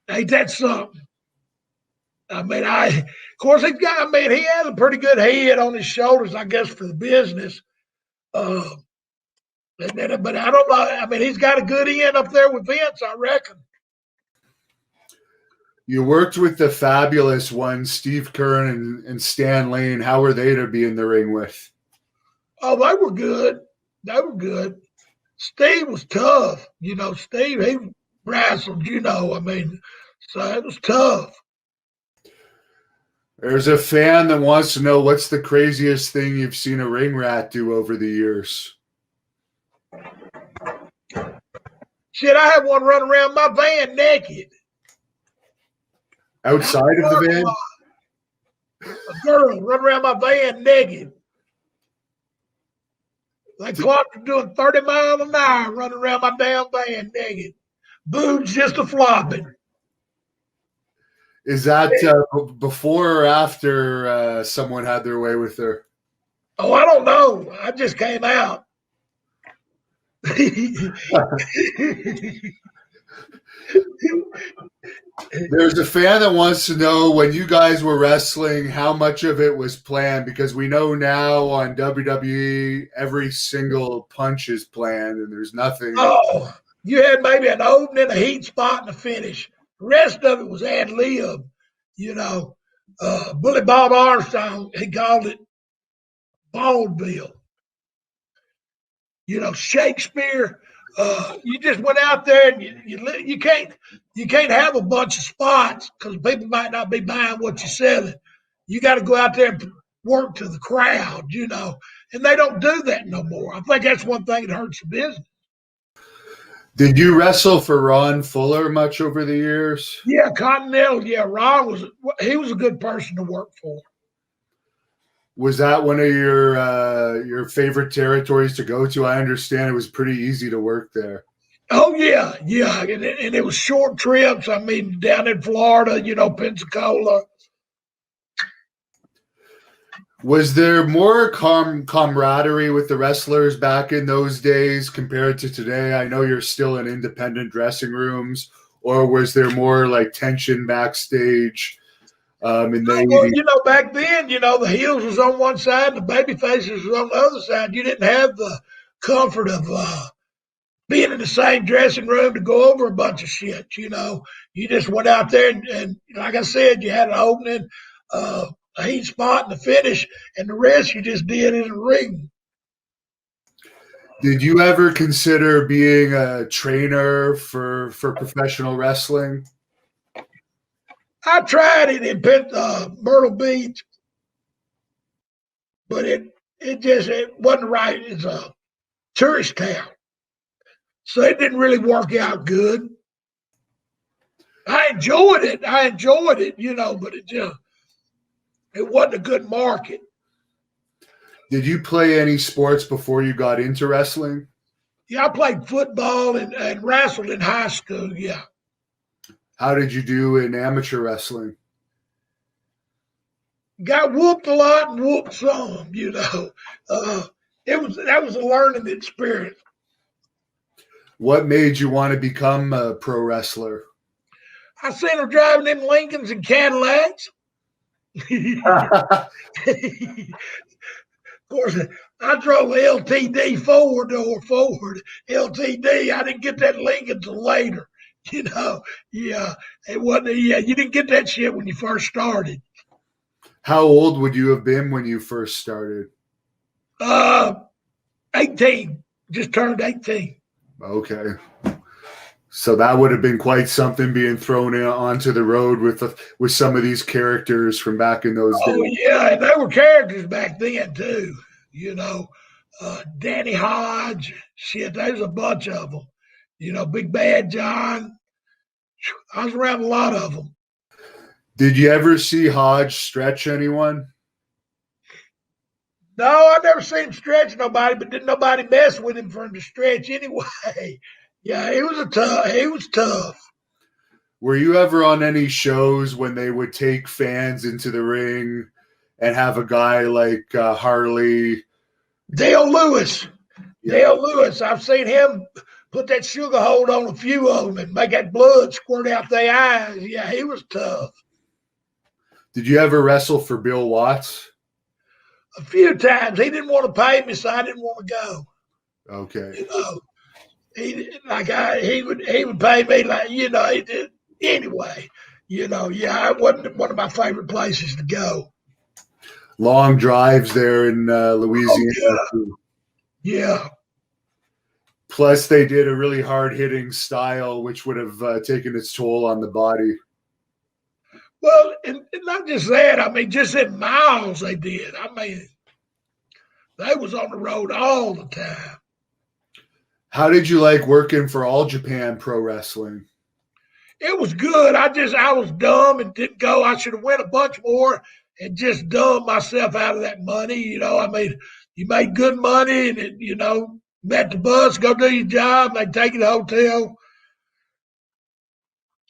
Ain't that something? I mean, of course, he has a pretty good head on his shoulders, I guess, for the business. But I don't know. I mean, he's got a good end up there with Vince, I reckon. You worked with the fabulous ones, Steve Keirn and Stan Lane. How were they to be in the ring with? Oh, they were good. Steve was tough. Steve, he wrestled, so it was tough. There's a fan that wants to know what's the craziest thing you've seen a ring rat do over the years. Shit, I had one run around my van naked. Outside of the van? A girl run around my van naked. They clocked her doing 30 miles an hour running around my damn van naked. Boobs just a flopping. Is that before or after someone had their way with her? Oh, I don't know. I just came out. There's a fan that wants to know, when you guys were wrestling, how much of it was planned, because we know now on WWE every single punch is planned and there's nothing. Oh, you had maybe an opening, a heat spot, and a finish. The rest of it was ad lib. You know, Bully Bob Armstrong, he called it vaudeville. You know, Shakespeare. You just went out there and you can't have a bunch of spots because people might not be buying what you're selling. You got to go out there and work to the crowd, you know, and they don't do that no more. I think that's one thing that hurts the business. Did you wrestle for Ron Fuller much over the years? Yeah, Continental. Yeah, Ron was a good person to work for. Was that one of your favorite territories to go to? I understand it was pretty easy to work there. Oh, yeah, and it was short trips. I mean, down in Florida, you know, Pensacola. Was there more camaraderie with the wrestlers back in those days compared to today? I know you're still in independent dressing rooms, or was there more like tension backstage? Well, you know, back then, you know, the heels was on one side and the baby faces was on the other side. You didn't have the comfort of being in the same dressing room to go over a bunch of shit, you know. You just went out there and like I said, you had an opening, a heat spot and a finish, and the rest you just did in the ring. Did you ever consider being a trainer for professional wrestling? I tried it in Myrtle Beach, but it wasn't right. It's a tourist town, so it didn't really work out good. I enjoyed it, you know, but it wasn't a good market. Did you play any sports before you got into wrestling? Yeah, I played football and wrestled in high school, yeah. How did you do in amateur wrestling? Got whooped a lot and whooped some, you know. That was a learning experience. What made you want to become a pro wrestler? I seen them driving them Lincolns and Cadillacs. Of course, I drove LTD four-door Ford. LTD, I didn't get that Lincoln till later. You know, yeah, it wasn't. Yeah, you didn't get that shit when you first started. How old would you have been when you first started? 18. Just turned 18. Okay, so that would have been quite something, being thrown onto the road with some of these characters from back in those days. Oh yeah, and they were characters back then too. You know, Danny Hodge. Shit, there's a bunch of them. You know, Big Bad John. I was around a lot of them. Did you ever see Hodge stretch anyone? No, I never seen him stretch nobody, but didn't nobody mess with him for him to stretch anyway. Yeah, he was tough. Were you ever on any shows when they would take fans into the ring and have a guy like Harley? Dale Lewis. Yeah. Dale Lewis. I've seen him put that sugar hold on a few of them and make that blood squirt out their eyes. Yeah, he was tough. Did you ever wrestle for Bill Watts? A few times. He didn't want to pay me, so I didn't want to go. Okay. You know, he would pay me like, you know, he did anyway. You know, yeah, it wasn't one of my favorite places to go. Long drives there in Louisiana. Oh, yeah. Plus, they did a really hard-hitting style, which would have taken its toll on the body. Well, and not just that. I mean, just in miles they did. I mean, they was on the road all the time. How did you like working for All Japan Pro Wrestling? It was good. I was dumb and didn't go. I should have went a bunch more and just dumbed myself out of that money. You know, I mean, you made good money, and you know, met the bus, go do your job. They take you to the hotel.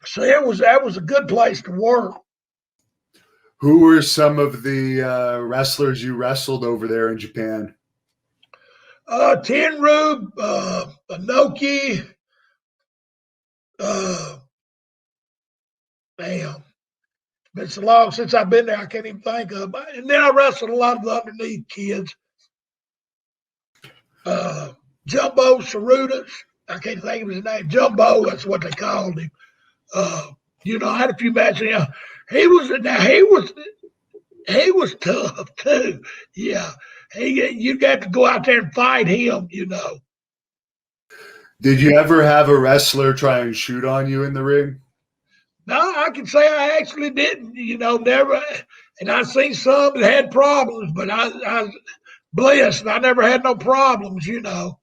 So that was a good place to work. Who were some of the wrestlers you wrestled over there in Japan? Tenryu, Inoki, damn. Been so long since I've been there, I can't even think of it. And then I wrestled a lot of the underneath kids. Jumbo Sarutas, I can't think of his name. Jumbo, that's what they called him. You know, I had a few matches. You know, he was tough too. Yeah, you got to go out there and fight him. You know. Did you ever have a wrestler try and shoot on you in the ring? No, I can say I actually didn't. You know, never. And I've seen some that had problems, but I was blessed. I never had no problems. You know,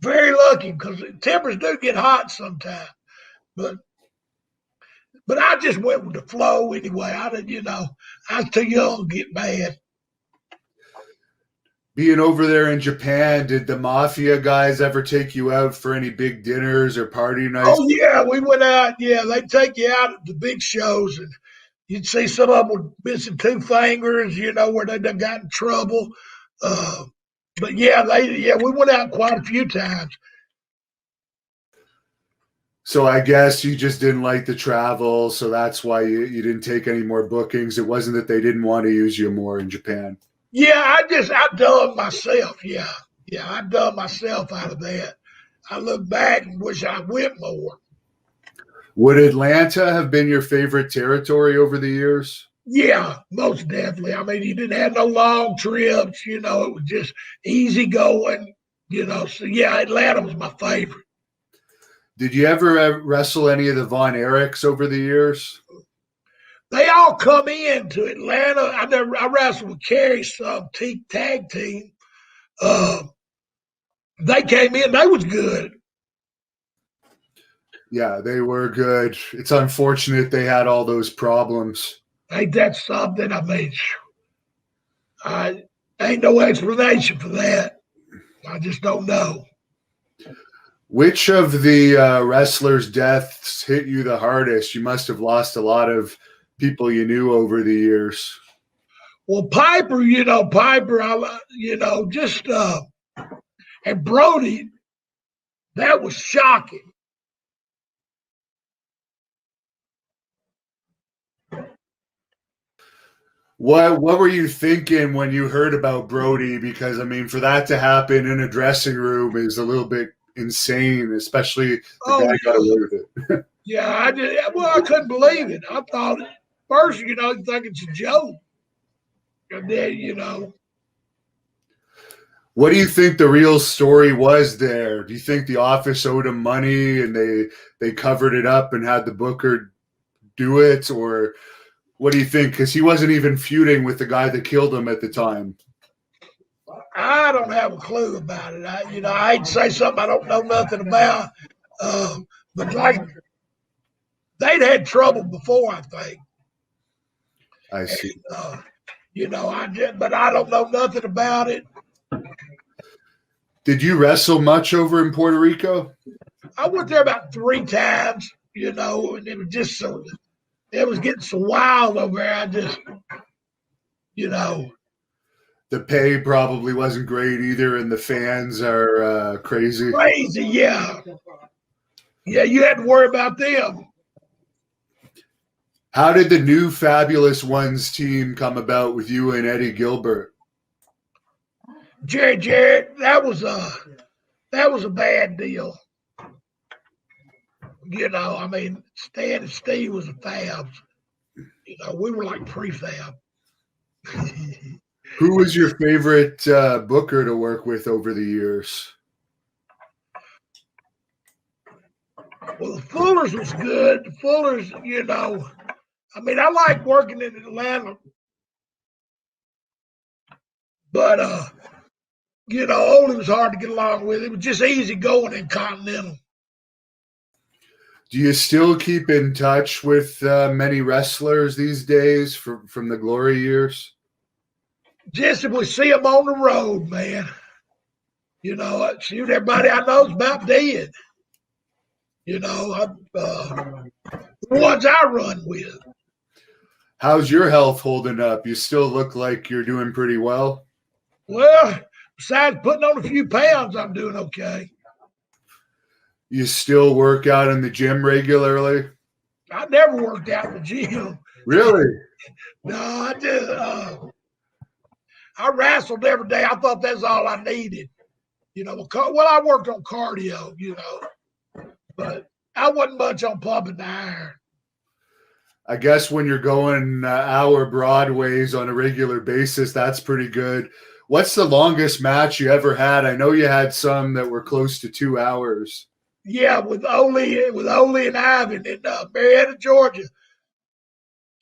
very lucky because tempers do get hot sometimes, but I just went with the flow anyway. I didn't, you know, I was too young to get mad. Being over there in Japan, did the mafia guys ever take you out for any big dinners or party nights? Oh, yeah, we went out. Yeah, they'd take you out at the big shows, and you'd see some of them with missing two fingers, you know, where they done got in trouble. But, yeah, we went out quite a few times. So I guess you just didn't like the travel, so that's why you didn't take any more bookings. It wasn't that they didn't want to use you more in Japan. Yeah, I done myself. Yeah, I done myself out of that. I look back and wish I went more. Would Atlanta have been your favorite territory over the years? Yeah, most definitely. I mean, you didn't have no long trips. You know, it was just easy going. You know, so yeah, Atlanta was my favorite. Did you ever wrestle any of the Von Erichs over the years? They all come in to Atlanta. I wrestled with Kerry's tag team. They came in. They was good. Yeah, they were good. It's unfortunate they had all those problems. Ain't that something? I mean, I ain't no explanation for that. I just don't know. Which of the wrestlers' deaths hit you the hardest? You must have lost a lot of people you knew over the years. Well, Piper, just and Brody, that was shocking. What were you thinking when you heard about Brody? Because I mean, for that to happen in a dressing room is a little bit insane, especially the guy got away with it. Yeah, I did. Well, I couldn't believe it. I thought at first, you think it's a joke, and then, What do you think the real story was there? Do you think the office owed him money and they covered it up and had the booker do it, or what do you think? Because he wasn't even feuding with the guy that killed him at the time. I don't have a clue about it. I hate to say something I don't know nothing about, but like they'd had trouble before, I think. I see. And, but I don't know nothing about it. Did you wrestle much over in Puerto Rico? I went there about 3 times, and it was just it was getting so wild over there. I just, The pay probably wasn't great either, and the fans are crazy. Crazy, yeah. Yeah, you had to worry about them. How did the new Fabulous Ones team come about with you and Eddie Gilbert? Jarrett, that was a bad deal. I mean, Stan and Steve was a fab. We were like prefab. Who was your favorite booker to work with over the years? Well, the Fullers was good. The Fullers, I mean, I like working in Atlanta, but Ole was hard to get along with. It was just easy going in Continental. Do you still keep in touch with many wrestlers these days from the glory years? Just if we see them on the road, man, shoot, everybody I know is about dead. The ones I run with. How's your health holding up? You still look like you're doing pretty well. Well, besides putting on a few pounds, I'm doing okay. You still work out in the gym regularly? I never worked out in the gym. Really? No, I just I wrestled every day. I thought that's all I needed. I worked on cardio, but I wasn't much on pumping the iron. I guess when you're going hour Broadways on a regular basis, that's pretty good. What's the longest match you ever had? I know you had some that were close to 2 hours. Yeah, with Ole and Ivan in Marietta, Georgia.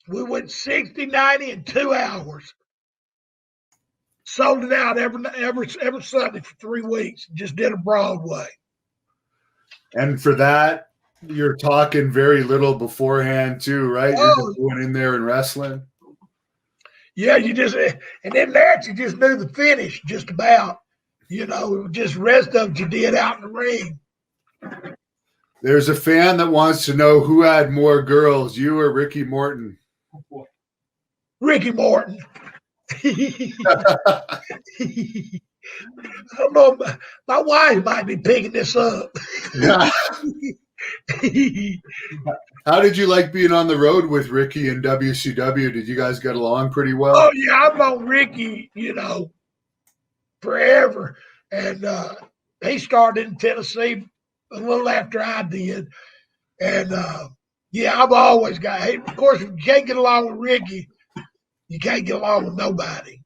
We went 60, 90 in 2 hours. Sold it out every Sunday for 3 weeks. Just did a Broadway. And for that, you're talking very little beforehand too, right? You're just going in there and wrestling. Yeah, and then that you just knew the finish just about. Just rest of it you did out in the ring. There's a fan that wants to know who had more girls, you or Ricky Morton? Ricky Morton. I don't know. My wife might be picking this up. How did you like being on the road with Ricky in WCW? Did you guys get along pretty well? Oh, yeah. I've known Ricky, forever. And he started in Tennessee a little after I did. And, I've always of course, if you can't get along with Ricky, you can't get along with nobody.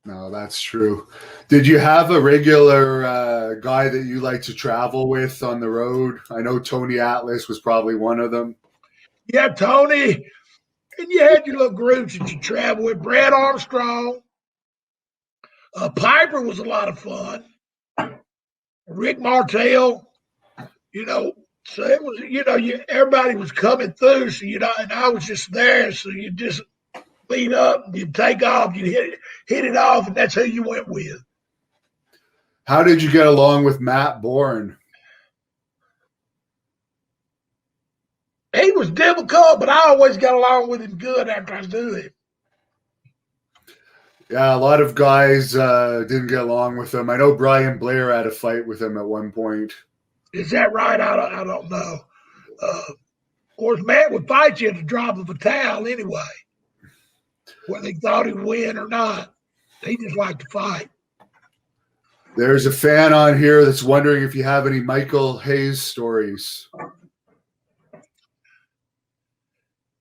No, that's true. Did you have a regular guy that you like to travel with on the road? I know Tony Atlas was probably one of them. Yeah, Tony. And you had your little groups that you travel with. Brad Armstrong. Piper was a lot of fun. Rick Martel. So it was, everybody was coming through. So, and I was just there. So you just lead up, you'd take off, you'd hit it off, and that's who you went with. How did you get along with Matt Bourne? He was difficult, but I always got along with him good after I knew him. Yeah, a lot of guys didn't get along with him. I know Brian Blair had a fight with him at one point. Is that right? I don't know. Of course, Matt would fight you at the drop of a towel anyway, whether he thought he'd win or not. He just liked to fight. There's a fan on here that's wondering if you have any Michael Hayes stories.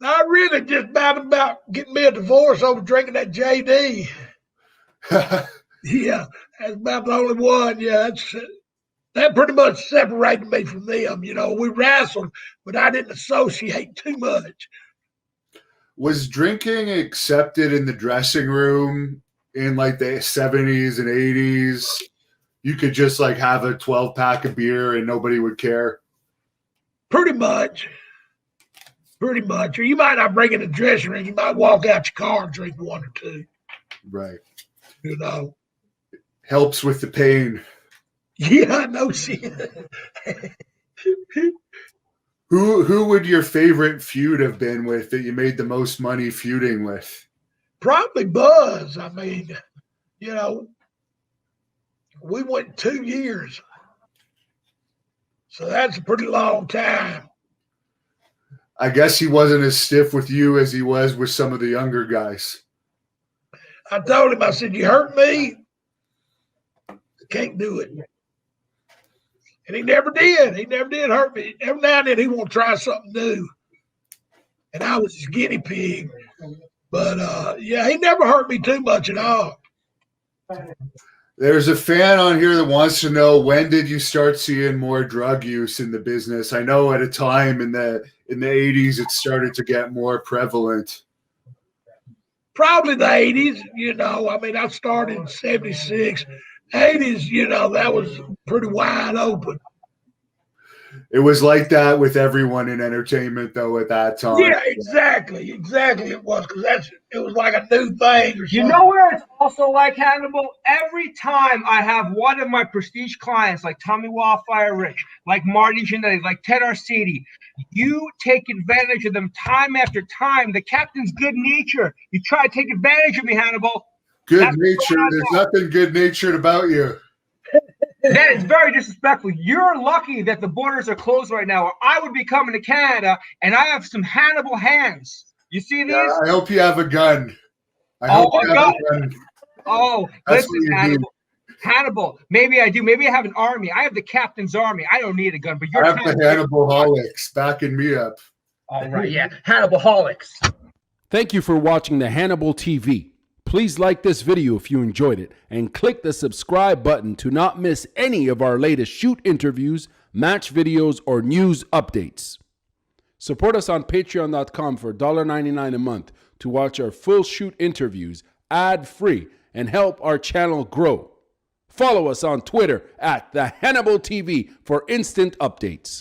Not really, just about getting me a divorce over drinking that JD. Yeah, that's about the only one. Yeah, that pretty much separated me from them. We wrestled, but I didn't associate too much. Was drinking accepted in the dressing room in like the 70s and 80s? You could just like have a 12-pack of beer and nobody would care? Pretty much. Or you might not bring in the dressing room. You might walk out your car and drink one or two. Right. Helps with the pain. Yeah, no shit. Who would your favorite feud have been with that you made the most money feuding with? Probably Buzz. I mean, we went 2 years. So that's a pretty long time. I guess he wasn't as stiff with you as he was with some of the younger guys. I told him, I said, you hurt me, I can't do it. And he never did. He never did hurt me. Every now and then he want to try something new. And I was his guinea pig. But, he never hurt me too much at all. There's a fan on here that wants to know, when did you start seeing more drug use in the business? I know at a time in the 80s it started to get more prevalent. Probably the 80s, I mean, I started in 76. 80s, that was pretty wide open. It was like that with everyone in entertainment, though, at that time. Yeah, exactly. It was because it was like a new thing. Or you know where it's also like, Hannibal? Every time I have one of my prestige clients, like Tommy Wildfire Rich, like Marty Jannetty, like Ted Arcidi, you take advantage of them time after time. The captain's good nature. You try to take advantage of me, Hannibal. Good nature. There's nothing good natured about you. That is very disrespectful. You're lucky that the borders are closed right now, or I would be coming to Canada, and I have some Hannibal hands. You see these? Yeah, I hope you have a gun. Oh, listen, Hannibal. Maybe I do. Maybe I have an army. I have the captain's army. I don't need a gun, but you're I have the Hannibal Holics backing me up. All right, yeah, Hannibal Holics. Thank you for watching the Hannibal TV. Please like this video if you enjoyed it and click the subscribe button to not miss any of our latest shoot interviews, match videos, or news updates. Support us on patreon.com for $1.99 a month to watch our full shoot interviews ad-free and help our channel grow. Follow us on Twitter at the Hannibal TV for instant updates.